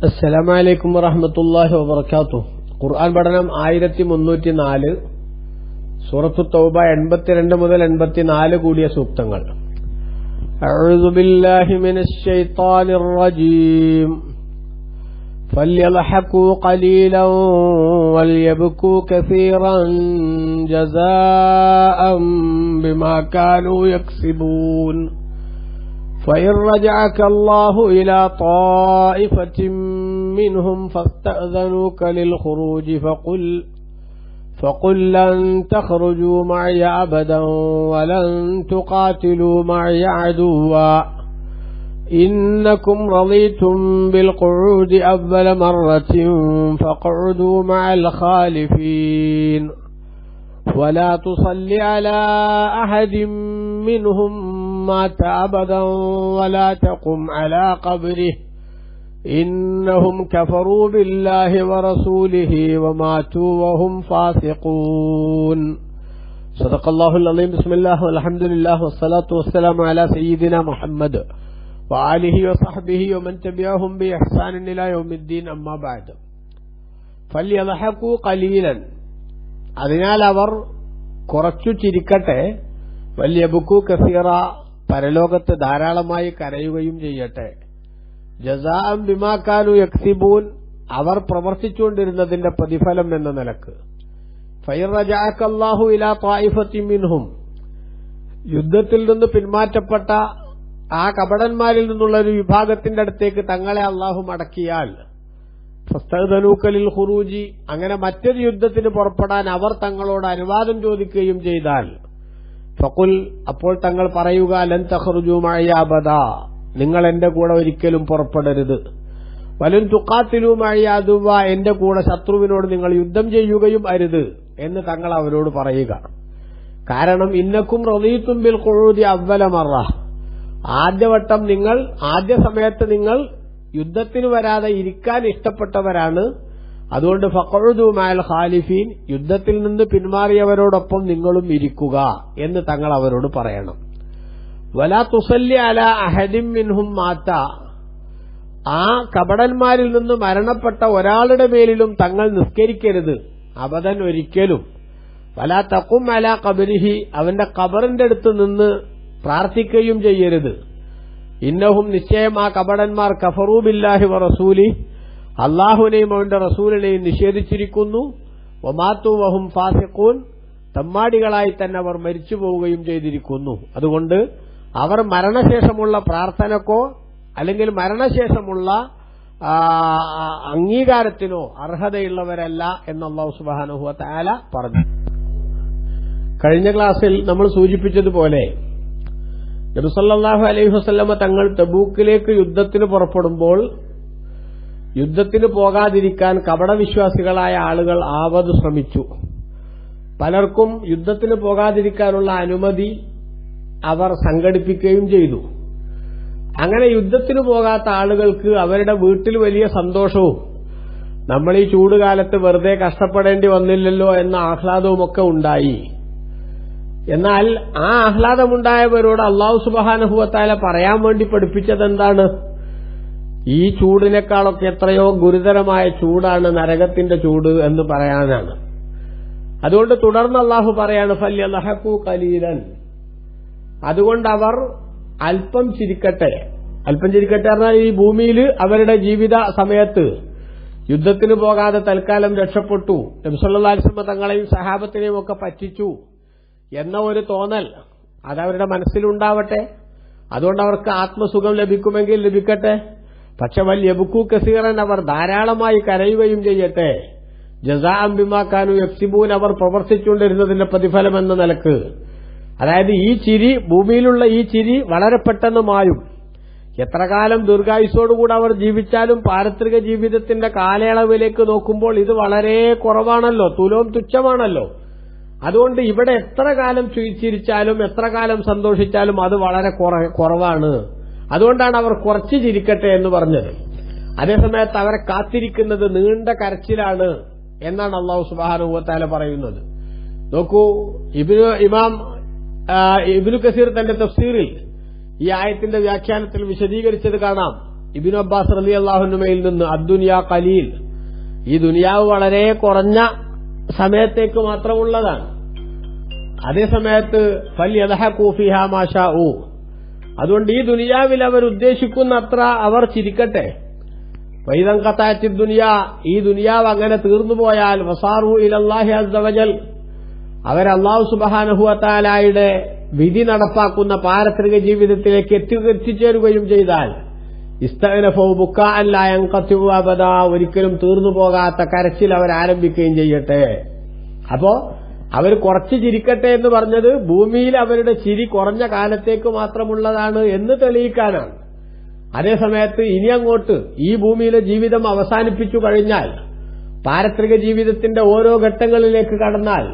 അസ്സലാമു അലൈക്കും വറഹ്മത്തുള്ളാഹി വബറകാതുഹു. ഖുർആൻ പഠനം 1304, സൂറത്തു തൗബ 82 മുതൽ 84 കൂടിയ സൂക്തങ്ങൾ. അഊദു ബില്ലാഹി മിനശ് ശൈത്താനിർ റജീം. فليضحكوا قليلا وليبكوا كثيرا جزاء بما كانوا يكسبون. فإن رجعك الله إلى طائفة منهم فاستأذنوك للخروج فقل لن تخرجوا معي أبدا ولن تقاتلوا معي عدوا إنكم رضيتم بالقعود أول مرة فاقعدوا مع الخالفين ولا تصل على أحد منهم مات أبدا ولا تقم على قبره إنهم كفروا بالله ورسوله وماتوا وهم فاسقون. صدق الله العظيم. بسم الله والحمد لله والصلاة والسلام على سيدنا محمد وآله وصحبه ومن تبعهم بإحسان إلى يوم الدين. أما بعد. فليضحكوا قليلا. അതിനാൽ അവർ കുറച്ചു ചിരിക്കട്ടെ. വല്യബുക്കു കസീറ, പരലോകത്ത് ധാരാളമായി കരയുകയും ചെയ്യട്ടെ. ജസാഅൻ ബിമാ കാനൂ യക്സിബൂൻ, അവർ പ്രവർത്തിച്ചുകൊണ്ടിരുന്നതിന്റെ പ്രതിഫലം എന്ന നിലക്ക്. ഫഇൻ റജഅക അല്ലാഹു ഇലാ ത്വായിഫത്തിൻ മിൻഹും, യുദ്ധത്തിൽ നിന്ന് പിന്മാറ്റപ്പെട്ട ആ കപടന്മാരിൽ നിന്നുള്ള ഒരു വിഭാഗത്തിന്റെ അടുത്തേക്ക് തങ്ങളെ അല്ലാഹു മടക്കിയാൽ, ഫസ്തഅ്ദനൂക ലിൽ ഖുറൂജി, അങ്ങനെ മറ്റൊരു യുദ്ധത്തിന് പുറപ്പെടാൻ അവർ തങ്ങളോട് അനുവാദം ചോദിക്കുകയും ചെയ്താൽ, ഫഖുൽ, അപ്പോൾ തങ്ങൾ പറയുക, ലൻ തഖ്റുജൂ മഅയ അബദാ, നിങ്ങൾ എന്റെ കൂടെ ഒരിക്കലും പുറപ്പെടരുത്. വലൻ തുഖാതിലൂ മഅയ അദുവ, എന്റെ കൂടെ ശത്രുവിനോട് നിങ്ങൾ യുദ്ധം ചെയ്യുകയും അരുത് എന്ന് തങ്ങൾ അവരോട് പറയുക. കാരണം ഇന്നക്കും റളീതും ബിൽ ഖുഊദി അവ്വല മറ, ആദ്യവട്ടം നിങ്ങൾ ആദ്യ സമയത്ത് നിങ്ങൾ യുദ്ധത്തിന് വരാതെ ഇരിക്കാൻ ഇഷ്ടപ്പെട്ടവരാണ്. അതുകൊണ്ട് ഫഖഉദു മഅൽ ഖാലിഫീൻ, യുദ്ധത്തിൽ നിന്ന് പിന്മാറിയവരോടൊപ്പം നിങ്ങളും ഇരിക്കുക എന്ന് തങ്ങൾ അവരോട് പറയണം. വലാ തുസല്ലി അലാ അഹദിൻ മിൻഹും മാത, ആ കപടന്മാരിൽ നിന്ന് മരണപ്പെട്ട ഒരാളുടെ മേലിലും തങ്ങൾ നിസ്കരിക്കരുത്, അബദൻ ഒരിക്കലും. വലാ തഖും അലാ ഖബരിഹി, അവന്റെ ഖബറിന്റെ അടുത്ത് നിന്ന് പ്രാർത്ഥിക്കുകയും ചെയ്യരുത്. ഇന്നഹും, നിശ്ചയം ആ കപടന്മാർ, കഫറൂ ബില്ലാഹി വറസൂലി, അല്ലാഹുവിനെയും അവന്റെ റസൂലിനെയും നിഷേധിച്ചിരിക്കുന്നു. വമാതു വഹും ഫാസിഖൂൻ, തമ്മാടികളായി തന്നെ അവർ മരിച്ചു പോവുകയും ചെയ്തിരിക്കുന്നു. അതുകൊണ്ട് അവർ മരണശേഷമുള്ള പ്രാർത്ഥനക്കോ അല്ലെങ്കിൽ മരണശേഷമുള്ള അംഗീകാരത്തിനോ അർഹതയുള്ളവരല്ല എന്ന് അല്ലാഹു സുബ്ഹാനഹു വ തആല പറഞ്ഞു. കഴിഞ്ഞ ക്ലാസ്സിൽ നമ്മൾ സൂചിപ്പിച്ചതുപോലെ നബി സല്ലല്ലാഹു അലൈഹി വസല്ലമ തങ്ങൾ തബൂക്കിലേക്ക് യുദ്ധത്തിന് പുറപ്പെടുമ്പോൾ യുദ്ധത്തിന് പോകാതിരിക്കാൻ കപടവിശ്വാസികളായ ആളുകൾ ആവത് ശ്രമിച്ചു. പലർക്കും യുദ്ധത്തിന് പോകാതിരിക്കാനുള്ള അനുമതി അവർ സംഘടിപ്പിക്കുകയും ചെയ്തു. അങ്ങനെ യുദ്ധത്തിന് പോകാത്ത ആളുകൾക്ക് അവരുടെ വീട്ടിൽ വലിയ സന്തോഷവും, നമ്മൾ ഈ ചൂടുകാലത്ത് വെറുതെ കഷ്ടപ്പെടേണ്ടി വന്നില്ലല്ലോ എന്ന ആഹ്ലാദവുമൊക്കെ ഉണ്ടായി. എന്നാൽ ആ ആഹ്ലാദമുണ്ടായവരോട് അല്ലാഹു സുബ്ഹാനഹു വ തആല പറയാൻ വേണ്ടി പഠിപ്പിച്ചതെന്താണ്? ഈ ചൂടിനേക്കാളൊക്കെ എത്രയോ ഗുരുതരമായ ചൂടാണ് നരകത്തിന്റെ ചൂട് എന്ന് പറയാനാണ്. അതുകൊണ്ട് തുടർന്ന് അല്ലാഹു പറയാണ്, ഫല്യളഹഖൂ ഖലീലൻ, അതുകൊണ്ട് അവർ അല്പം ചിരിക്കട്ടെ. അല്പം ചിരിക്കട്ടെ പറഞ്ഞാൽ ഈ ഭൂമിയിൽ അവരുടെ ജീവിത സമയത്ത് യുദ്ധത്തിന് പോകാതെ തൽക്കാലം രക്ഷപ്പെട്ടു, നബി സല്ലല്ലാഹു അലൈഹി വസല്ലം തങ്ങളെയും സഹാബത്തിനെയും ഒക്കെ പറ്റിച്ചു എന്ന ഒരു തോന്നൽ അതവരുടെ മനസ്സിലുണ്ടാവട്ടെ. അതുകൊണ്ട് അവർക്ക് ആത്മസുഖം ലഭിക്കുമെങ്കിൽ ലഭിക്കട്ടെ. പക്ഷെ വല്യബുക്കൂ കസീറൻ, അവർ ധാരാളമായി കരയുകയും ചെയ്യട്ടെ. ജസാഅൻ ബിമാ കാനൂ യക്സിബൂൻ, അവർ പ്രവർത്തിച്ചുകൊണ്ടിരുന്നതിന്റെ പ്രതിഫലം എന്ന നിലക്ക്. അതായത് ഈ ചിരി, ഭൂമിയിലുള്ള ഈ ചിരി വളരെ പെട്ടെന്ന് മായും. എത്ര കാലം ദീർഘായുസ്സോടുകൂടെ അവർ ജീവിച്ചാലും പാരത്രിക ജീവിതത്തിന്റെ കാലയളവിലേക്ക് നോക്കുമ്പോൾ ഇത് വളരെ കുറവാണല്ലോ, തുലോം തുച്ഛമാണല്ലോ. അതുകൊണ്ട് ഇവിടെ എത്ര കാലം ചിരിച്ചാലും എത്ര കാലം സന്തോഷിച്ചാലും അത് വളരെ കുറവാണ്. അതുകൊണ്ടാണ് അവർ കുറച്ച് ചിരിക്കട്ടെ എന്ന് പറഞ്ഞത്. അതേസമയത്ത് അവരെ കാത്തിരിക്കുന്നത് നീണ്ട കരച്ചിലാണ് എന്നാണ് അല്ലാഹു സുബ്ഹാനഹു വ തആല പറയുന്നത്. നോക്കൂ, ഇമാം ഇബ്നു കസീർ തന്റെ തഫ്സീറിൽ ഈ ആയത്തിന്റെ വ്യാഖ്യാനത്തിൽ വിശദീകരിച്ചത് കാണാം. ഇബ്നു അബ്ബാസ് റളിയല്ലാഹു അൻഹുമയിൽ നിന്ന് അദ്ദുനിയാ ഖലീൽ, ഈ ദുനിയാവ് വളരെ കുറഞ്ഞ സമയത്തേക്ക് മാത്രമുള്ളതാണ്. അതേ സമയത്ത് ഫൽയദ്ഹഖൂ ഫീഹാ മാ ശാഊ, അതുകൊണ്ട് ഈ ദുനിയാവിൽ അവർ ഉദ്ദേശിക്കുന്ന അത്ര അവർ ചിരിക്കട്ടെ. വൈദൻ ഖതഅത്തി ദുനിയ, ഈ ദുനിയാവ് അങ്ങനെ തീർന്നുപോയാൽ വസാറു ഇലല്ലാഹി അസ്സ വജൽ, അവർ അല്ലാഹു സുബ്ഹാനഹു വ തആലയുടെ വിധി നടപ്പാക്കുന്ന പാരത്രിക ജീവിതത്തിലേക്ക് എത്തിച്ചേരുകയും ചെയ്താൽ ഇസ്തഅനഫു ബുക്കാഅൻ ലാ യൻഖതു അബദാ, ഒരിക്കലും തീർന്നു പോകാത്ത കരച്ചിൽ അവർ ആരംഭിക്കുകയും ചെയ്യട്ടെ. അപ്പോ അവർ കുറച്ച് ചിരിക്കട്ടെ എന്ന് പറഞ്ഞത് ഭൂമിയിൽ അവരുടെ ചിരി കുറഞ്ഞ കാലത്തേക്ക് മാത്രമുള്ളതാണ് എന്ന് തെളിയിക്കാനാണ്. അതേസമയത്ത് ഇനി അങ്ങോട്ട് ഈ ഭൂമിയിലെ ജീവിതം അവസാനിപ്പിച്ചു കഴിഞ്ഞാൽ പാരത്രിക ജീവിതത്തിന്റെ ഓരോ ഘട്ടങ്ങളിലേക്ക് കടന്നാൽ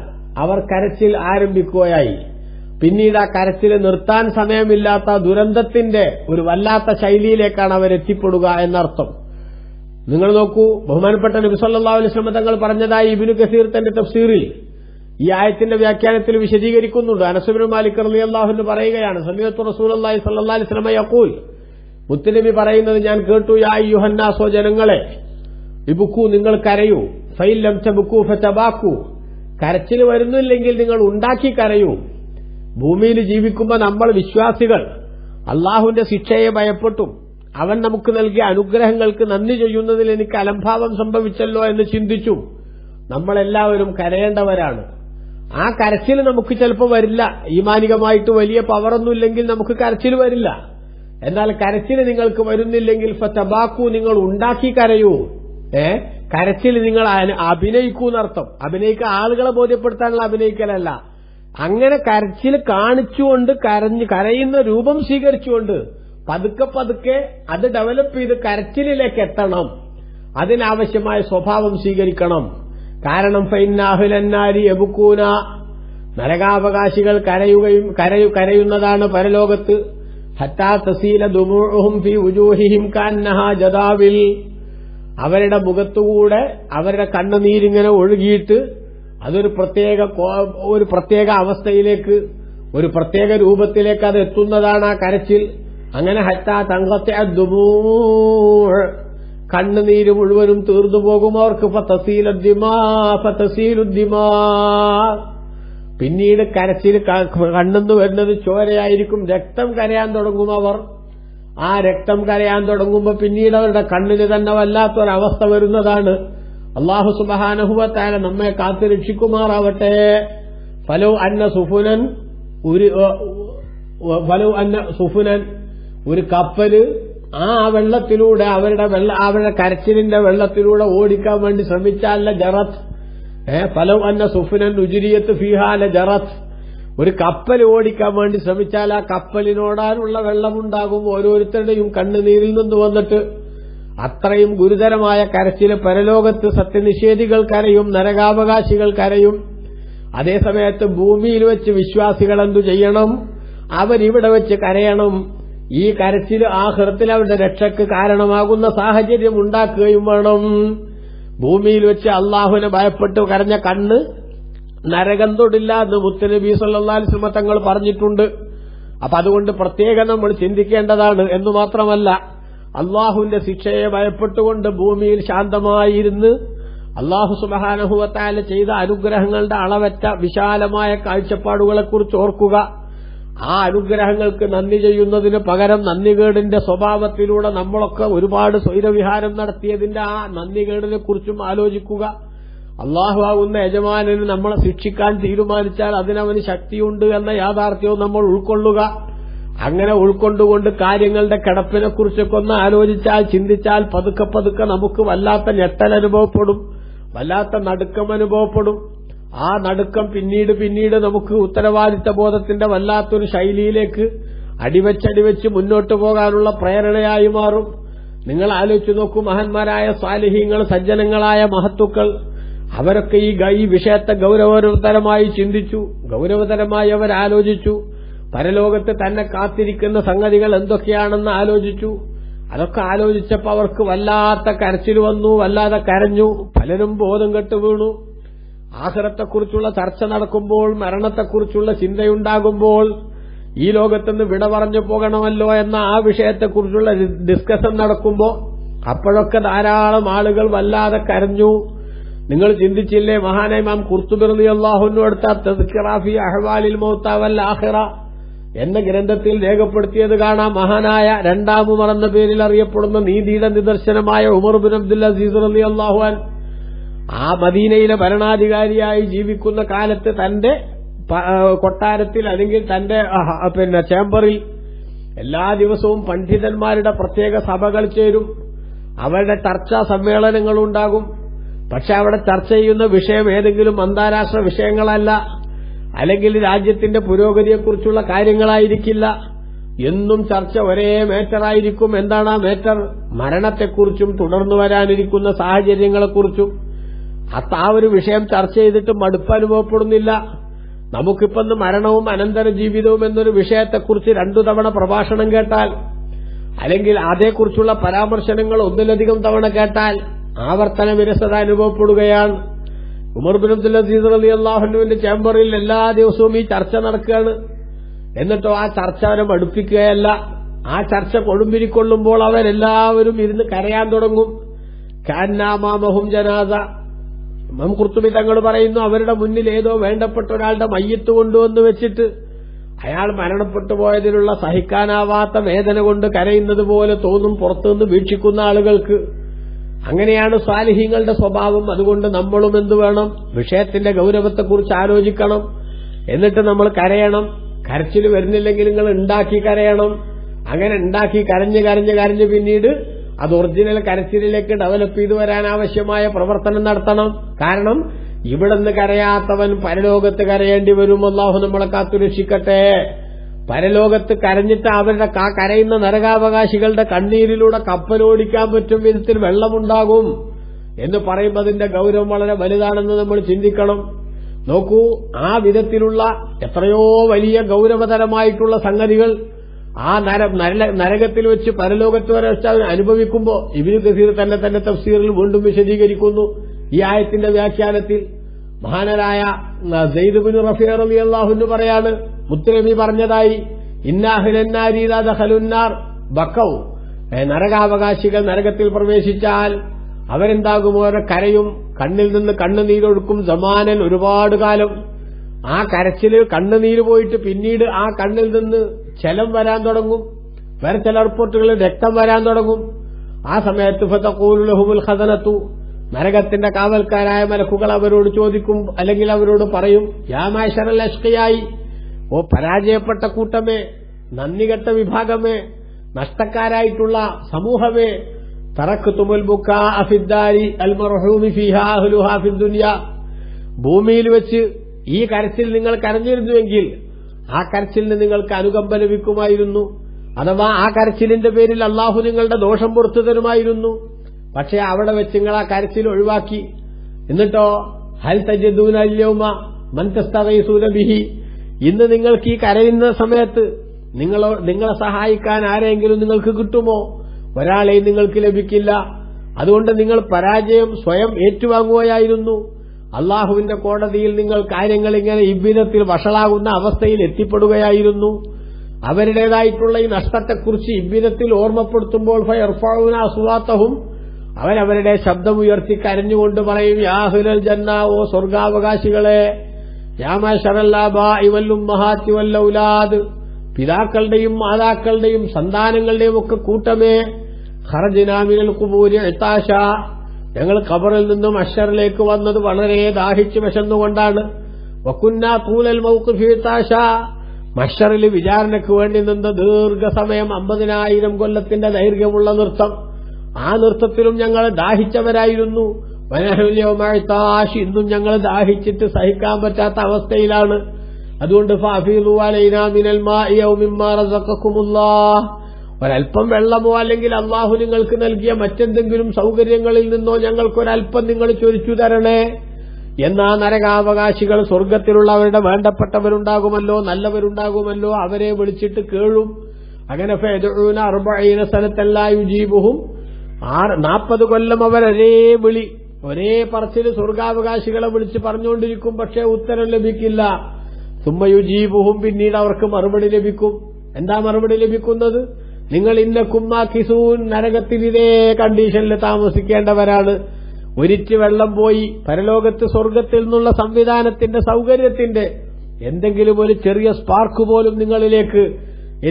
അവർ കരച്ചിൽ ആരംഭിക്കുകയായി. പിന്നീട് ആ കരച്ചിൽ നിർത്താൻ സമയമില്ലാത്ത ദുരന്തത്തിന്റെ ഒരു വല്ലാത്ത ശൈലിയിലേക്കാണ് അവർ എത്തിപ്പെടുക എന്നർത്ഥം. നിങ്ങൾ നോക്കൂ, ബഹുമാനപ്പെട്ട നബി സല്ലല്ലാഹു അലൈഹി വസല്ലം തങ്ങൾ പറഞ്ഞതായി ഇബ്നു കസീർ തന്റെ തഫ്സീറിൽ ഈ ആയത്തിന്റെ വ്യാഖ്യാനത്തിൽ വിശദീകരിക്കുന്നുണ്ട്. അനസ് ഇബ്നു മാലിക് റളിയല്ലാഹു അൻഹു പറയുകയാണ്, സമീഅത്തു റസൂലുള്ളാഹി സ്വല്ലല്ലാഹു അലൈഹി വസല്ലം യഖൂൽ, മുത്തുനബി പറയുന്നത് ഞാൻ കേട്ടു, യാ അയ്യുഹന്നാസോ ജനങ്ങളെ, ഇബ്കൂ നിങ്ങൾ കരയൂ, ഫൈൻ ലം തബ്കൂ ഫതബാക്കൂ, കരച്ചിൽ വരുന്നില്ലെങ്കിൽ നിങ്ങൾ ഉണ്ടാക്കി കരയൂ. ഭൂമിയിൽ ജീവിക്കുമ്പോൾ നമ്മൾ വിശ്വാസികൾ അള്ളാഹുവിന്റെ ശിക്ഷയെ ഭയപ്പെട്ടും അവൻ നമുക്ക് നൽകിയ അനുഗ്രഹങ്ങൾക്ക് നന്ദി ചെയ്യുന്നതിൽ എനിക്ക് അലംഭാവം സംഭവിച്ചല്ലോ എന്ന് ചിന്തിച്ചു നമ്മളെല്ലാവരും കരയേണ്ടവരാണ്. ആ കരച്ചിൽ നമുക്ക് ചിലപ്പോൾ വരില്ല, ഈമാനികമായിട്ട് വലിയ പവറൊന്നുമില്ലെങ്കിൽ നമുക്ക് കരച്ചിൽ വരില്ല. എന്നാൽ കരച്ചിൽ നിങ്ങൾക്ക് വരുന്നില്ലെങ്കിൽ ഫതബാക്കൂ, നിങ്ങൾ ഉണ്ടാക്കി കരയൂ. കരച്ചിൽ നിങ്ങൾ അഭിനയിക്കൂ എന്നർത്ഥം. അഭിനയിക്കുക ആളുകളെ ബോധ്യപ്പെടുത്താനുള്ള അഭിനയിക്കലല്ല. അങ്ങനെ കരച്ചിൽ കാണിച്ചുകൊണ്ട് കരയുന്ന രൂപം സ്വീകരിച്ചുകൊണ്ട് പതുക്കെ പതുക്കെ അത് ഡെവലപ്പ് ചെയ്ത് കരച്ചിലിലേക്ക് എത്തണം. അതിനാവശ്യമായ സ്വഭാവം സ്വീകരിക്കണം. കാരണം ഫൈന്നാഹുലന്നാരി യബ്കൂന, നരകാവകാശികൾ കരയുന്നതാണ് പരലോകത്ത്. ഹത്താ തസീല ദുമൂഉഹും ഫീ വുജൂഹിഹിം കഅന്നഹാ ജദാവിൽ, അവരുടെ മുഖത്തുകൂടെ അവരുടെ കണ്ണുനീരിങ്ങനെ ഒഴുകിയിട്ട് അതൊരു പ്രത്യേക അവസ്ഥയിലേക്ക്, ഒരു പ്രത്യേക രൂപത്തിലേക്ക് അത് എത്തുന്നതാണ് ആ കരച്ചിൽ. അങ്ങനെ ഹത്താ തൻഖത്തിഅ ദുമൂഉ, കണ്ണുനീര് മുഴുവനും തീർന്നു പോകും അവർക്ക്. ഫതസീലുദ്ദിമാ, പിന്നീട് കരച്ചിൽ കണ്ണെന്ന് വരുന്നത് ചോരയായിരിക്കും. രക്തം കരയാൻ തുടങ്ങും അവർ. ആ രക്തം കരയാൻ തുടങ്ങുമ്പോൾ പിന്നീട് അവരുടെ കണ്ണിന് തന്നെ വല്ലാത്തൊരവസ്ഥ വരുന്നതാണ്. അല്ലാഹു സുബ്ഹാനഹു വ തആല നമ്മെ കാത്തു രക്ഷിക്കുമാറാവട്ടെ. ഫലൗ അന്ന സുഫുനൻ, ഒരു കപ്പല് ആ വെള്ളത്തിലൂടെ അവരുടെ കരച്ചിലിന്റെ വെള്ളത്തിലൂടെ ഓടിക്കാൻ വേണ്ടി ശ്രമിച്ചാൽ ജറത്ത്, ഫലൗ അന്ന സുഫുനൻ ഉജ്രിയത്ത് ഫീഹാ ലജറത്ത്, ഒരു കപ്പൽ ഓടിക്കാൻ വേണ്ടി ശ്രമിച്ചാൽ ആ കപ്പലിനോടാനുള്ള വെള്ളമുണ്ടാകും ഓരോരുത്തരുടെയും കണ്ണുനീരിൽ നിന്ന് വന്നിട്ട്. അത്രയും ഗുരുതരമായ കരച്ചിൽ പരലോകത്ത് സത്യനിഷേധികൾ കരയും, നരകാവകാശികൾ കരയും. അതേസമയത്ത് ഭൂമിയിൽ വെച്ച് വിശ്വാസികൾ എന്തു ചെയ്യണം? അവരിവിടെ വെച്ച് കരയണം. ഈ കരച്ചിൽ ആഖിറത്തിൽ അവരുടെ രക്ഷയ്ക്ക് കാരണമാകുന്ന സാഹചര്യം ഉണ്ടാക്കുകയും വേണം. ഭൂമിയിൽ വെച്ച് അള്ളാഹുവിനെ ഭയപ്പെട്ട് കരഞ്ഞ കണ്ണ് നരകം തൊടില്ല എന്ന് മുത്തുനബി സല്ലല്ലാഹു അലൈഹി വസല്ലം തങ്ങൾ പറഞ്ഞിട്ടുണ്ട്. അപ്പൊ അതുകൊണ്ട് പ്രത്യേകം നമ്മൾ ചിന്തിക്കേണ്ടതാണ്. എന്നു മാത്രമല്ല, അള്ളാഹുവിന്റെ ശിക്ഷയെ ഭയപ്പെട്ടുകൊണ്ട് ഭൂമിയിൽ ശാന്തമായിരുന്ന് അള്ളാഹു സുബ്ഹാനഹു വ തആല ചെയ്ത അനുഗ്രഹങ്ങളുടെ അളവറ്റ വിശാലമായ കാഴ്ചപ്പാടുകളെക്കുറിച്ച് ഓർക്കുക. ആ അനുഗ്രഹങ്ങൾക്ക് നന്ദി ചെയ്യുന്നതിന് പകരം നന്ദികേടിന്റെ സ്വഭാവത്തിലൂടെ നമ്മളൊക്കെ ഒരുപാട് സ്വൈരവിഹാരം നടത്തിയതിന്റെ ആ നന്ദികേടിനെ കുറിച്ചും ആലോചിക്കുക. അള്ളാഹു ആകുന്ന യജമാനന് നമ്മളെ ശിക്ഷിക്കാൻ തീരുമാനിച്ചാൽ അതിനവന് ശക്തിയുണ്ട് എന്ന യാഥാർത്ഥ്യവും നമ്മൾ ഉൾക്കൊള്ളുക. അങ്ങനെ ഉൾക്കൊണ്ടുകൊണ്ട് കാര്യങ്ങളുടെ കിടപ്പിനെക്കുറിച്ചൊക്കെ ഒന്ന് ആലോചിച്ചാൽ, ചിന്തിച്ചാൽ പതുക്കെ പതുക്കെ നമുക്ക് വല്ലാത്ത ഞെട്ടൽ അനുഭവപ്പെടും, വല്ലാത്ത നടുക്കം അനുഭവപ്പെടും. ആ നടുക്കം പിന്നീട് നമുക്ക് ഉത്തരവാദിത്ത ബോധത്തിന്റെ വല്ലാത്തൊരു ശൈലിയിലേക്ക് അടിവെച്ചടിവെച്ച് മുന്നോട്ട് പോകാനുള്ള പ്രേരണയായി മാറും. നിങ്ങൾ ആലോചിച്ചു നോക്കൂ, മഹാന്മാരായ സാലിഹീങ്ങൾ, സജ്ജനങ്ങളായ മഹത്തുക്കൾ, അവരൊക്കെ ഈ വിഷയത്തെ ഗൌരവതരമായി ചിന്തിച്ചു, ഗൌരവതരമായി അവരാലോചിച്ചു. പരലോകത്ത് തന്നെ കാത്തിരിക്കുന്ന സംഗതികൾ എന്തൊക്കെയാണെന്ന് ആലോചിച്ചു. അതൊക്കെ ആലോചിച്ചപ്പോൾ അവർക്ക് വല്ലാത്ത കരച്ചിൽ വന്നു, വല്ലാതെ കരഞ്ഞു. പലരും ബോധം കെട്ടു വീണു. ആഖിറത്തെക്കുറിച്ചുള്ള ചർച്ച നടക്കുമ്പോൾ, മരണത്തെക്കുറിച്ചുള്ള ചിന്തയുണ്ടാകുമ്പോൾ ഈ ലോകത്തുനിന്ന് വിട പറഞ്ഞു പോകണമല്ലോ എന്ന ആ വിഷയത്തെക്കുറിച്ചുള്ള ഡിസ്കഷൻ നടക്കുമ്പോൾ അപ്പോഴൊക്കെ ധാരാളം ആളുകൾ വല്ലാതെ കരഞ്ഞു. നിങ്ങൾ ചിന്തിച്ചില്ലേ, മഹാനായ ഇമാം ഖുർത്തുബി റളിയല്ലാഹു അൻഹു എടുത്ത തസ്കിറ ഫി അഹ്വാലിൽ മൗത വൽ ആഖിറ എന്ന ഗ്രന്ഥത്തിൽ രേഖപ്പെടുത്തിയത് കാണാം. മഹാനായ രണ്ടാം ഉമർ എന്ന പേരിൽ അറിയപ്പെടുന്ന നീതിയുടെ നിദർശനമായ ഉമർ ബിൻ അബ്ദുൽ അസീസ് റളിയല്ലാഹു അൻഹു ആ മദീനയിലെ ഭരണാധികാരിയായി ജീവിക്കുന്ന കാലത്ത് തന്റെ കൊട്ടാരത്തിൽ അല്ലെങ്കിൽ തന്റെ ചേംബറിൽ എല്ലാ ദിവസവും പണ്ഡിതന്മാരുടെ പ്രത്യേക സഭകൾ ചേരും. അവരുടെ ചർച്ചാ സമ്മേളനങ്ങളുണ്ടാകും. പക്ഷെ അവിടെ ചർച്ച ചെയ്യുന്ന വിഷയം ഏതെങ്കിലും അന്താരാഷ്ട്ര വിഷയങ്ങളല്ല, അല്ലെങ്കിൽ രാജ്യത്തിന്റെ പുരോഗതിയെക്കുറിച്ചുള്ള കാര്യങ്ങളായിരിക്കില്ല. എന്നും ചർച്ച ഒരേ മേറ്ററായിരിക്കും. എന്താണ് ആ മേറ്റർ? മരണത്തെക്കുറിച്ചും തുടർന്നു വരാനിരിക്കുന്ന സാഹചര്യങ്ങളെക്കുറിച്ചും. ആ ഒരു വിഷയം ചർച്ച ചെയ്തിട്ട് മടുപ്പ് അനുഭവപ്പെടുന്നില്ല. നമുക്കിപ്പം മരണവും അനന്തര ജീവിതവും എന്നൊരു വിഷയത്തെക്കുറിച്ച് 2 തവണ പ്രഭാഷണം കേട്ടാൽ, അല്ലെങ്കിൽ അതേക്കുറിച്ചുള്ള പരാമർശനങ്ങൾ ഒന്നിലധികം തവണ കേട്ടാൽ ആവർത്തന വിരസത അനുഭവപ്പെടുകയാണ്. ഉമർ ബിൻ അബ്ദുൽ അസീസ് റളിയല്ലാഹു അൻഹുവിന്റെ ചേംബറിൽ എല്ലാ ദിവസവും ഈ ചർച്ച നടക്കുകയാണ്. എന്നിട്ടോ ആ ചർച്ച അവരെ മടുപ്പിക്കുകയല്ല. ആ ചർച്ച കൊടുമ്പിരിക്കൊള്ളുമ്പോൾ അവരെല്ലാവരും ഇരുന്ന് കരയാൻ തുടങ്ങും. കാന്നാമാമഹും ജനാസ. ഇമാം ഖുർത്തുബി തങ്ങൾ പറയുന്നു, അവരുടെ മുന്നിൽ ഏതോ വേണ്ടപ്പെട്ട ഒരാളുടെ മയ്യത്ത് കൊണ്ടുവന്ന് വെച്ചിട്ട് അയാൾ മരണപ്പെട്ടു പോയതിലുള്ള സഹിക്കാനാവാത്ത വേദന കൊണ്ട് കരയുന്നത് പോലെ തോന്നും പുറത്തുനിന്ന് വീക്ഷിക്കുന്ന ആളുകൾക്ക്. അങ്ങനെയാണ് സ്വാലിഹീങ്ങളുടെ സ്വഭാവം. അതുകൊണ്ട് നമ്മളും എന്തു വേണം? വിഷയത്തിന്റെ ഗൌരവത്തെക്കുറിച്ച് ആലോചിക്കണം. എന്നിട്ട് നമ്മൾ കരയണം. കരച്ചിൽ വരുന്നില്ലെങ്കിൽ നിങ്ങൾ ഉണ്ടാക്കി കരയണം. അങ്ങനെ ഉണ്ടാക്കി കരഞ്ഞ് കരഞ്ഞ് കരഞ്ഞ് പിന്നീട് അത് ഒറിജിനൽ കരച്ചിലിലേക്ക് ഡെവലപ്പ് ചെയ്തു വരാൻ ആവശ്യമായ പ്രവർത്തനം നടത്തണം. കാരണം ഇവിടുന്ന് കരയാത്തവൻ പരലോകത്ത് കരയേണ്ടി വരും. അല്ലാഹു നമ്മളെ കാത്തുരക്ഷിക്കട്ടെ. പരലോകത്ത് കരഞ്ഞിട്ട് അവരുടെ കരയുന്ന നരകാവകാശികളുടെ കണ്ണീരിലൂടെ കപ്പലോടിക്കാൻ പറ്റും വിധത്തിൽ വെള്ളമുണ്ടാകും എന്ന് പറയുമ്പോൾ അതിന്റെ ഗൌരവം വളരെ വലുതാണെന്ന് നമ്മൾ ചിന്തിക്കണം. നോക്കൂ, ആ വിധത്തിലുള്ള എത്രയോ വലിയ ഗൌരവതരമായിട്ടുള്ള സംഗതികൾ ആ നരകത്തിൽ വെച്ച് പരലോകത്ത് വരെ വെച്ച് അവൻ അനുഭവിക്കുമ്പോൾ ഇബ്നു കസീർ തന്റെ തഫ്സീറിൽ വീണ്ടും വിശദീകരിക്കുന്നു. ഈ ആയത്തിന്റെ വ്യാഖ്യാനത്തിൽ മഹാനരായ സയ്യിദ് ഇബ്നു റഫീഅ റളിയല്ലാഹു അൻഹു പറയാണ്, മുത്തനബി പറഞ്ഞതായി, ഇന്നാ അഹ്ലന്നാരി ഇദാ ദഖലുന്നാർ ബഖൗ. നരകാവകാശികൾ നരകത്തിൽ പ്രവേശിച്ചാൽ അവരെന്താകും? അവരെ കരയും, കണ്ണിൽ നിന്ന് കണ്ണുനീരൊഴുക്കും. സമാനൻ ഒരുപാട് കാലം. ആ കരച്ചില് കണ്ണുനീര് പോയിട്ട് പിന്നീട് ആ കണ്ണിൽ നിന്ന് ജലം വരാൻ തുടങ്ങും. വേറെ ചില റിപ്പോർട്ടുകളിൽ രക്തം വരാൻ തുടങ്ങും. ആ സമയത്ത് ഫതഖൂലു ലഹുമുൽ ഖസനത്തു, നരകത്തിന്റെ കാവൽക്കാരായ മലക്കുകൾ അവരോട് ചോദിക്കും, അല്ലെങ്കിൽ അവരോട് പറയും, യാ മാശറൽ അഷ്ഖിയായി, ഓ പരാജയപ്പെട്ട കൂട്ടമേ, നന്ദികെട്ട വിഭാഗമേ, നഷ്ടക്കാരായിട്ടുള്ള സമൂഹമേ, തറക്തുമുൽ ബുക്കാ ഫിദ്ദാരി അൽ മർഹൂമി ഫീഹാ അഹ്ലുഹാ ഫിദ്ദുനിയ. ഭൂമിയിൽ വെച്ച് ഈ കരച്ചിൽ നിങ്ങൾ കരഞ്ഞിരുന്നുവെങ്കിൽ ആ കരച്ചിലിന് നിങ്ങൾക്ക് അനുകമ്പ ലഭിക്കുമായിരുന്നു. അഥവാ ആ കരച്ചിലിന്റെ പേരിൽ അള്ളാഹു നിങ്ങളുടെ ദോഷം പുറത്തു തരുമായിരുന്നു. പക്ഷെ അവിടെ വെച്ച് നിങ്ങൾ ആ കരച്ചിൽ ഒഴിവാക്കി. എന്നിട്ടോ ഹൽ തജിദൂന അൽയൗമ മൻ തസ്തഗീസൂന ബിഹി, ഇന്ന് നിങ്ങൾക്ക് ഈ കരയുന്ന സമയത്ത് നിങ്ങളെ സഹായിക്കാൻ ആരെങ്കിലും നിങ്ങൾക്ക് കിട്ടുമോ? ഒരാളെയും നിങ്ങൾക്ക് ലഭിക്കില്ല. അതുകൊണ്ട് നിങ്ങൾ പരാജയം സ്വയം ഏറ്റുവാങ്ങുകയായിരുന്നു. അള്ളാഹുവിന്റെ കോടതിയിൽ നിങ്ങൾ കാര്യങ്ങൾ ഇങ്ങനെ ഇவ்விധത്തിൽ വഷളാകുന്ന അവസ്ഥയിൽ എത്തിപ്പെടുകയായിരുന്നു. അവരുടേതായിട്ടുള്ള ഈ നഷ്ടത്തെക്കുറിച്ച് ഇவ்விധത്തിൽ ഓർമ്മപ്പെടുത്തുമ്പോൾ ഫയർഫഊന അസ്വാതഹും, അവരവരുടെ ശബ്ദമുയർത്തി കരഞ്ഞുകൊണ്ട് പറയും, യാ അഹ്ലൽ ജന്ന, ഓ സ്വർഗാവകാശികളെ, യാ മഅശറൽ ആബാഇ വൽ ഉമ്മഹാത്തി വൽ ഔലാദ്, പിതാക്കളുടെയും മാതാക്കളുടെയും സന്താനങ്ങളുടെയും ഒക്കെ കൂട്ടമേ, ഖറജ്നാ മിനൽ ഖുബൂരി ഇതാശ, ഞങ്ങൾ ഖബറിൽ നിന്നും അശ്ശറിലേക്ക് വന്നത് വളരെ ദാഹിച്ച് വിശന്നുകൊണ്ടാണ്. വകുന്നാ തൂലൽ മൗഖിഫി ഇതാശ, മശ്ശറിൽ വിചാരണയ്ക്ക് വേണ്ടി നിന്ന് ദീർഘസമയം 50,000 കൊല്ലത്തിന്റെ ദൈർഘ്യമുള്ള നൃത്തം, ആ നൃത്തത്തിലും ഞങ്ങൾ ദാഹിച്ചവരായിരുന്നു. വനഹുല്യവുമായിത്താശ്, ഇന്നും ഞങ്ങൾ ദാഹിച്ചിട്ട് സഹിക്കാൻ പറ്റാത്ത അവസ്ഥയിലാണ്. അതുകൊണ്ട് ഫഅഫീദു അലൈനാ മിനൽ മാഇ ഔ മിമ്മാ റസഖകുമുല്ലാഹ്, ഒരൽപ്പം വെള്ളമോ അല്ലെങ്കിൽ അള്ളാഹു നിങ്ങൾക്ക് നൽകിയ മറ്റെന്തെങ്കിലും സൗകര്യങ്ങളിൽ നിന്നോ ഞങ്ങൾക്കൊരൽപ്പം നിങ്ങൾ ചൊരിച്ചു തരണേ. എന്നാ നരകാവകാശികൾ സ്വർഗത്തിലുള്ള അവരുടെ വേണ്ടപ്പെട്ടവരുണ്ടാകുമല്ലോ, നല്ലവരുണ്ടാകുമല്ലോ, അവരെ വിളിച്ചിട്ട് കേളും. അങ്ങനെ ഫയദഊന 40 സനത്തൻ ലാ യുജീബുഹും, 40 കൊല്ലം അവരൊരേ വിളി, ഒരേ പറച്ചില് സ്വർഗാവകാശികളെ വിളിച്ച് പറഞ്ഞുകൊണ്ടിരിക്കും. പക്ഷേ ഉത്തരം ലഭിക്കില്ല. സുമ്മയുജീബുഹും, പിന്നീട് അവർക്ക് മറുപടി ലഭിക്കും. എന്താ മറുപടി ലഭിക്കുന്നത്? നിങ്ങൾ ഇന്നക്കും മാക്കിസൂൻ, നരകത്തിൽ ഇതേ കണ്ടീഷനിൽ താമസിക്കേണ്ടവരാണ്. ഒരിറ്റ് വെള്ളം പോയി പരലോകത്ത് സ്വർഗത്തിൽ നിന്നുള്ള സംവിധാനത്തിന്റെ സൗകര്യത്തിന്റെ എന്തെങ്കിലും ഒരു ചെറിയ സ്പാർക്ക് പോലും നിങ്ങളിലേക്ക്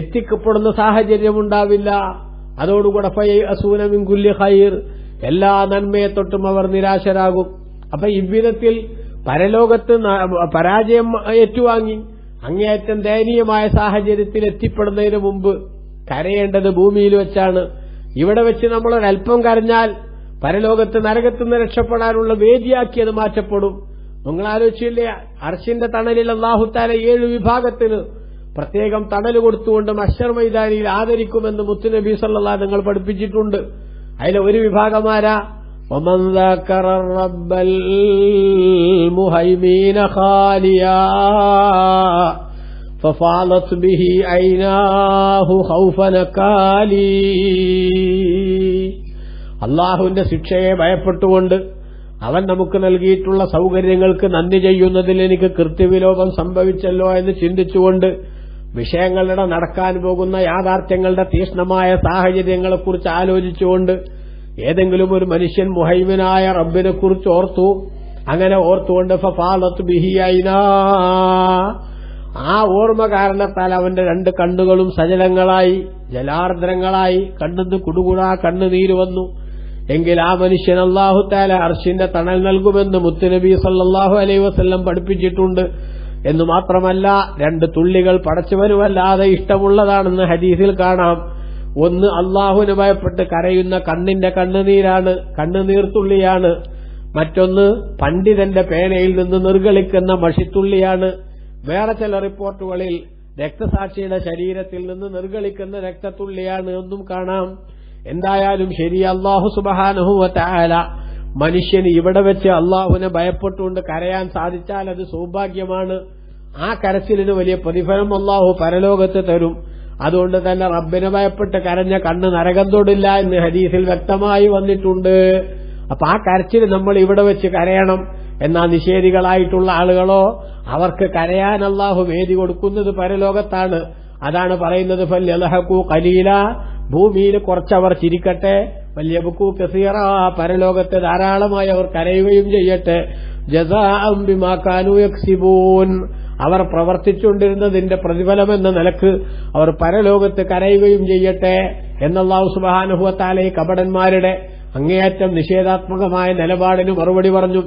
എത്തിക്കപ്പെടുന്ന സാഹചര്യമുണ്ടാവില്ല. അതോടുകൂടെ ഫയഅസൂന മിൻ കുല്ലി ഖൈർ, എല്ലാ നന്മയെ തൊട്ടും അവർ നിരാശരാകും. അപ്പൊ ഇவ்விധത്തിൽ പരലോകത്ത് പരാജയം ഏറ്റുവാങ്ങി അങ്ങേയറ്റം ദയനീയമായ സാഹചര്യത്തിൽ എത്തിപ്പെടുന്നതിന് മുമ്പ് കരയേണ്ടത് ഭൂമിയിൽ വെച്ചാണ്. ഇവിടെ വെച്ച് നമ്മളൊരൽപ്പം കരഞ്ഞാൽ പരലോകത്ത് നരകത്തുനിന്ന് രക്ഷപ്പെടാനുള്ള വേദിയാക്കി അത് മാറ്റപ്പെടും. നിങ്ങൾ ആലോചിച്ചില്ലേ, അർശിന്റെ തണലിൽ അല്ലാഹു തആല 7 വിഭാഗത്തിന് പ്രത്യേകം തണൽ കൊടുത്തുകൊണ്ട് മഹ്ശർ മൈതാനിയിൽ ആദരിക്കുമെന്ന് മുത്തുനബി സല്ലല്ലാഹു അലൈഹി നിങ്ങൾ പഠിപ്പിച്ചിട്ടുണ്ട്. അതിലെ ഒരു വിഭാഗമാരാ? വമൻ ദക്കറ റബ്ബൽ മുഹൈമീന ഖാലിയാ ഫഫാലത് ബിഹി ഐനാഹു ഖൗഫൻ കാലി. അല്ലാഹുവിന്റെ ശിക്ഷയെ ഭയപ്പെട്ടുകൊണ്ട് അവൻ നമുക്ക് നൽകിയിട്ടുള്ള സൗകര്യങ്ങൾക്ക് നന്ദി ചെയ്യുന്നതിൽ എനിക്ക് കൃത്യവിലോപം സംഭവിച്ചല്ലോ എന്ന് ചിന്തിച്ചുകൊണ്ട് വിഷയങ്ങളുടെ നടക്കാൻ പോകുന്ന യാഥാർത്ഥ്യങ്ങളുടെ തീക്ഷ്ണമായ സാഹചര്യങ്ങളെക്കുറിച്ച് ആലോചിച്ചുകൊണ്ട് ഏതെങ്കിലും ഒരു മനുഷ്യൻ മുഹൈമിനായ റബ്ബിനെ കുറിച്ച് ഓർത്തു. അങ്ങനെ ഓർത്തുകൊണ്ട് ഫഫാലത്ത് ബിഹി ഐനാ, ആ ഓർമ്മ കാരണത്താൽ അവന്റെ 2 കണ്ണുകളും സജലങ്ങളായി, ജലാർദ്രങ്ങളായി, കണ്ണിന്ന് കുടുകുടാ കണ്ണുനീര് വന്നു. എങ്കിൽ ആ മനുഷ്യൻ അല്ലാഹു തആല അർശിന്റെ തണൽ നൽകുമെന്ന് മുത്തുനബി സല്ലല്ലാഹു അലൈഹി വസല്ലം പഠിപ്പിച്ചിട്ടുണ്ട്. എന്നു മാത്രമല്ല 2 തുള്ളികൾ പടച്ചവനുമല്ലാതെ ഇഷ്ടമുള്ളതാണെന്ന് ഹദീസിൽ കാണാം. ഒന്ന് അല്ലാഹുവിനെ ഭയപ്പെട്ട് കരയുന്ന കണ്ണിന്റെ കണ്ണുനീരാണ്, കണ്ണുനീർത്തുള്ളിയാണ്. മറ്റൊന്ന് പണ്ഡിതന്റെ പേനയിൽ നിന്ന് നിർഗളിക്കുന്ന മഷിത്തുള്ളിയാണ്. വേറെ ചില റിപ്പോർട്ടുകളിൽ രക്തസാക്ഷിയുടെ ശരീരത്തിൽ നിന്ന് നിർഗളിക്കുന്ന രക്തത്തുള്ളിയാണ് എന്നും കാണാം. എന്തായാലും ശരി, അല്ലാഹു സുബ്ഹാനഹു വ തആല മനുഷ്യന് ഇവിടെ വെച്ച് അല്ലാഹുവിനെ ഭയപ്പെട്ടുകൊണ്ട് കരയാൻ സാധിച്ചാൽ അത് സൗഭാഗ്യമാണ്. ആ കരച്ചിലിന് വലിയ പ്രതിഫലം അല്ലാഹു പരലോകത്ത് തരും. അതുകൊണ്ട് തന്നെ റബ്ബിനെ ഭയപ്പെട്ട് കരഞ്ഞ കണ്ണ് നരകം തൊടില്ല എന്ന് ഹദീസിൽ വ്യക്തമായി വന്നിട്ടുണ്ട്. അപ്പൊ ആ കരച്ചിൽ നമ്മൾ ഇവിടെ വെച്ച് കരയണം. എന്നാ നിഷേധികളായിട്ടുള്ള ആളുകളോ അവർക്ക് കരയാൻ അല്ലാഹു വേദി കൊടുക്കുന്നത് പരലോകത്താണ്. അതാണ് പറയുന്നത് ഫല്യൽഹഖു ഖലീല, ഭൂമിയിൽ കുറച്ചവർ ചിരിക്കട്ടെ, വല്യബ്കു കസീറ, പരലോകത്തെ ധാരാളമായി അവർ കരയുകയും ചെയ്യട്ടെ. ജസാഅൻ ബിമാ കാനൂ യക്സിബൂൻ, അവർ പ്രവർത്തിച്ചുകൊണ്ടിരുന്നതിന്റെ പ്രതിഫലമെന്ന നിലക്ക് അവർ പരലോകത്ത് കരയുകയും ചെയ്യട്ടെ എന്നല്ലാഹു സുബ്ഹാനഹു വ തആല കപടന്മാരുടെ അങ്ങേയറ്റം നിഷേധാത്മകമായ നിലപാടിന് മറുപടി പറഞ്ഞു.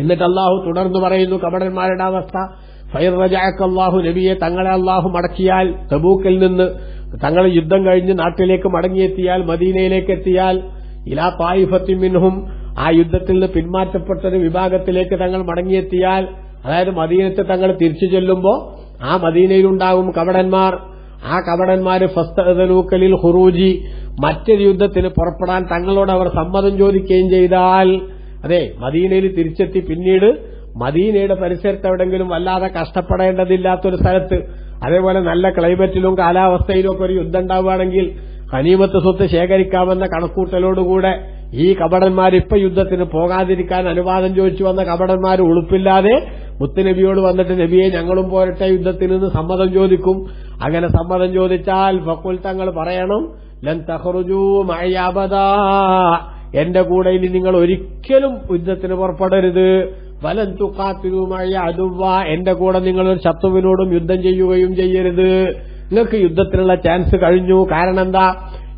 എന്നിട്ട് അല്ലാഹു തുടർന്ന് പറയുന്നു കപടന്മാരുടെ അവസ്ഥ. ഫൈറജഅക അല്ലാഹു, നബിയെ തങ്ങളെ അല്ലാഹു മടക്കിയാൽ, തബൂക്കിൽ നിന്ന് തങ്ങൾ യുദ്ധം കഴിഞ്ഞ് നാട്ടിലേക്ക് മടങ്ങിയെത്തിയാൽ, മദീനയിലേക്ക് എത്തിയാൽ, ഇലാ തായിഫത്തിൻ മിൻഹും, ആ യുദ്ധത്തിൽ നിന്ന് പിന്മാറ്റപ്പെട്ടൊരു വിഭാഗത്തിലേക്ക് തങ്ങൾ മടങ്ങിയെത്തിയാൽ, അതായത് മദീനത്തെ തങ്ങൾ തിരിച്ചു ചെല്ലുമ്പോ ആ മദീനയിലുണ്ടാകും കപടന്മാർ. ആ കപടന്മാര് ഫസ്തഅദനൂക ഖുറൂജി, മറ്റൊരു യുദ്ധത്തിന് പുറപ്പെടാൻ തങ്ങളോട് അവർ സമ്മതം ചോദിക്കുകയും ചെയ്താൽ, അതെ മദീനയിൽ തിരിച്ചെത്തി പിന്നീട് മദീനയുടെ പരിസരത്ത് എവിടെങ്കിലും വല്ലാതെ കഷ്ടപ്പെടേണ്ടതില്ലാത്തൊരു സ്ഥലത്ത്, അതേപോലെ നല്ല ക്ലൈമറ്റിലും കാലാവസ്ഥയിലും ഒക്കെ ഒരു യുദ്ധം ഉണ്ടാവുകയാണെങ്കിൽ ഗനീമത്ത് സ്വത്ത് ശേഖരിക്കാമെന്ന കണക്കൂട്ടലോടുകൂടെ ഈ കപടന്മാർ ഇപ്പൊ യുദ്ധത്തിന് പോകാതിരിക്കാൻ അനുവാദം ചോദിച്ചു വന്ന കപടന്മാർ ഉളുപ്പില്ലാതെ മുത്തുനബിയോട് വന്നിട്ട് നബിയെ ഞങ്ങളും പോരട്ടെ യുദ്ധത്തിൽ നിന്ന് സമ്മതം ചോദിക്കും. അങ്ങനെ സമ്മതം ചോദിച്ചാൽ ഫഖുൽ, തങ്ങൾ പറയണം ലൻ തഖ്റുജൂ മഅ അബദാ, എന്റെ കൂടെ ഇനി നിങ്ങൾ ഒരിക്കലും യുദ്ധത്തിന് പുറപ്പെടരുത്. വലൻ തുഖാതിലൂ മഅ അദുവ്വ, എന്റെ കൂടെ നിങ്ങൾ ഒരു ശത്രുവിനോടും യുദ്ധം ചെയ്യുകയും ചെയ്യരുത്. നിങ്ങൾക്ക് യുദ്ധത്തിനുള്ള ചാൻസ് കഴിഞ്ഞു. കാരണം എന്താ?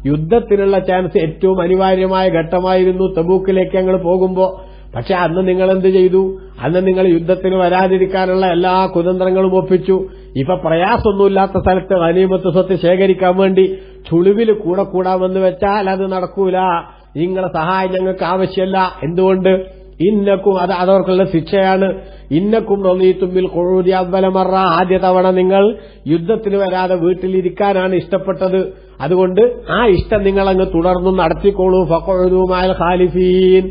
യുദ്ധത്തിനുള്ള ചാൻസ് ഏറ്റവും അനിവാര്യമായ ഘട്ടമായിരുന്നു തബൂക്കിലേക്ക് ഞങ്ങൾ പോകുമ്പോ. പക്ഷെ അന്ന് നിങ്ങൾ എന്ത് ചെയ്തു? അന്ന് നിങ്ങൾ യുദ്ധത്തിന് വരാതിരിക്കാനുള്ള എല്ലാ കുതന്ത്രങ്ങളും ഒപ്പിച്ചു. ഇപ്പൊ പ്രയാസമൊന്നുമില്ലാത്ത സ്ഥലത്ത് ഗനീമത്ത് സ്വത്ത് ശേഖരിക്കാൻ വേണ്ടി ചുളിവിൽ കൂടെ കൂടാമെന്ന് വെച്ചാൽ അത് നടക്കൂല. നിങ്ങളുടെ സഹായം ഞങ്ങൾക്ക് ആവശ്യമല്ല. എന്തുകൊണ്ട്? ഇന്നക്കും, അത് അവർക്കുള്ള ശിക്ഷയാണ്. ഇന്നക്കും റളീതും ബിൽ ഖുഊദി അവ്വല മറ, ആദ്യ തവണ നിങ്ങൾ യുദ്ധത്തിന് വരാതെ വീട്ടിലിരിക്കാനാണ് ഇഷ്ടപ്പെട്ടത്. അതുകൊണ്ട് ആ ഇഷ്ടം നിങ്ങൾ അങ്ങ് തുടർന്നും നടത്തിക്കോളൂ. ഫഖഉദൂ മഅൽ ഖാലിഫീൻ,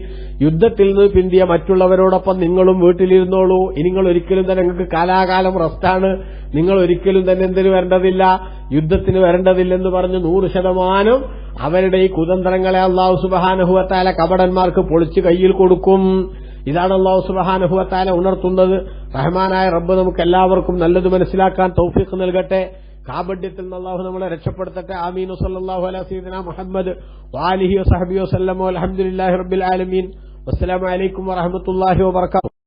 യുദ്ധത്തിൽ നിന്ന് പിന്തിയ മറ്റുള്ളവരോടൊപ്പം നിങ്ങളും വീട്ടിലിരുന്നോളൂ. നിങ്ങൾ ഒരിക്കലും തന്നെ നിങ്ങൾക്ക് കാലാകാലം റെസ്റ്റാണ്. നിങ്ങൾ ഒരിക്കലും തന്നെ എന്തിനു വരേണ്ടതില്ല, യുദ്ധത്തിന് വരേണ്ടതില്ലെന്ന് പറഞ്ഞ് 100% അവരുടെ ഈ കുതന്ത്രങ്ങളെ അല്ലാഹു സുബ്ഹാനഹു വ തആല കപടന്മാർക്ക് പൊളിച്ച് കയ്യിൽ കൊടുക്കും. ഇതാണ് അല്ലാഹു സുബ്ഹാനഹു വ തആല ഉണർത്തുന്നത്. റഹ്മാനായ റബ്ബ് നമുക്ക് എല്ലാവർക്കും നല്ലത് മനസ്സിലാക്കാൻ തൗഫീഖ് നൽകട്ടെ. കാപഢ്യത്തിൽ നിന്ന് അല്ലാഹു നമ്മളെ രക്ഷപ്പെടുത്തട്ടെ. ആമീൻ. സല്ലല്ലാഹു അലാ സയ്യിദിനാ മുഹമ്മദ് വആലിഹി വസഹ്ബിഹി വസല്ലം. അൽഹംദുലില്ലാഹി റബ്ബിൽ ആലമീൻ. വസ്സലാമു അലൈക്കും വറഹ്മത്തുള്ളാഹി വബറകാതുഹു.